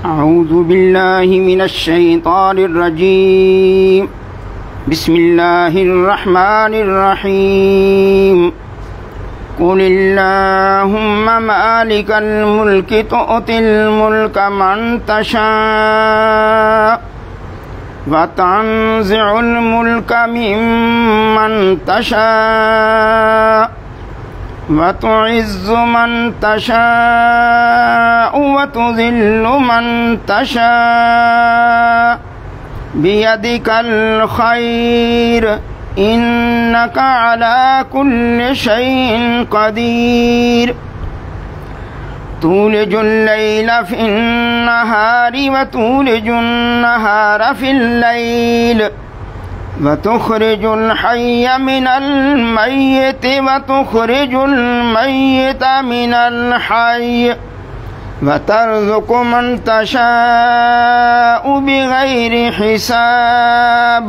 अऊज़ु बिल्लाहि मिनश्शैतानिर्रजीम। बिस्मिल्लाहिर्रहमानिर्रहीम। कुलिल्लाहुम्मा मालिकल मुल्कि तु'तिल मुल्का मन तशा व तंज़िउल मुल्का मिम्मन तशा व तुइज़्ज़ु मन तशा व तुज़िल्लु मन तशा बियदिकल खैर इन्नका अला कुल्लि शैइन क़दीर। तूलिजुल लैला फिन्नहारि व तूलिजुन नहारा फिल्लैल व तुख़रिजुल हय्य मिनल मय्यिति व तुख़रिजुल मय्यिता मिनल हय्य व तर्ज़ुक़ु मन तशाअु बिग़ैरि हिसाब।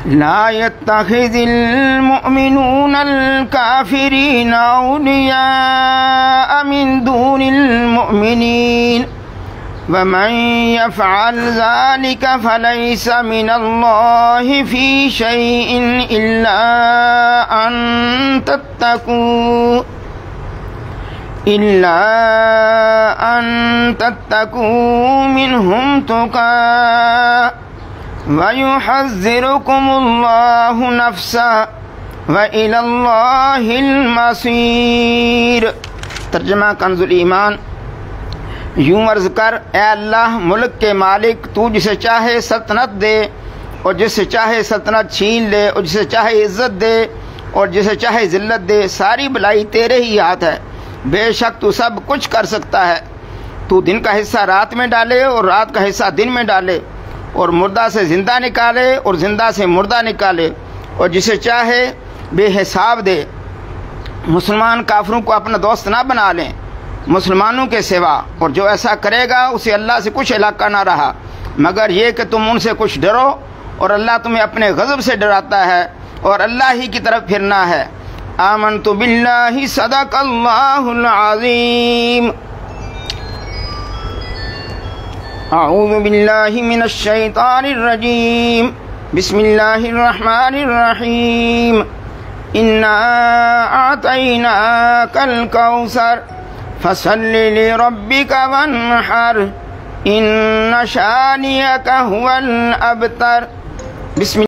ला यत्तख़िज़िल मुअमिनूनल काफ़िरीना औलियाअ मिन दूनिल मुअमिनीन व मन यफ़अल ज़ालिका फ़लैसा मिनल्लाहि फ़ी शैइन इल्ला अन तत्तक़ू मिनहुम तुक़ा व युहज़्ज़िरुकुमुल्लाहु नफ़्सा व इलल्लाहिल मसीर। तर्जुमा कंज़ुल ईमान। यूं अर्ज़ कर, ए अल्लाह मुल्क के मालिक, तू जिसे चाहे सल्तनत दे और जिसे चाहे सल्तनत छीन ले, और जिसे चाहे इज़्ज़त दे और जिसे चाहे ज़िल्लत दे। सारी भलाई तेरे ही हाथ है। बेशक तू सब कुछ कर सकता है। तू दिन का हिस्सा रात में डाले और रात का हिस्सा दिन में डाले, और मुर्दा से जिंदा निकाले और जिंदा से मुर्दा निकाले, और जिसे चाहे बेहिसाब दे। मुसलमान काफिरों को अपना दोस्त ना बना लें मुसलमानों के सिवा, और जो ऐसा करेगा उसे अल्लाह से कुछ इलाका ना रहा मगर ये कि तुम उनसे कुछ डरो, और अल्लाह तुम्हें अपने गज़ब से डराता है और अल्लाह ही की तरफ फिरना है। आमनतु बिल्लाहि सदक़ल्लाहुल अज़ीम। अऊज़ु बिल्लाहि मिनश्शैतानिर्रजीम। बिस्मिल्लाहिर्रहमानिर्रहीम। इन्ना अअतैनाकल कौसर फसल्लि लिरब्बिका वन्हर इन्न शानियका हुवल अबतर।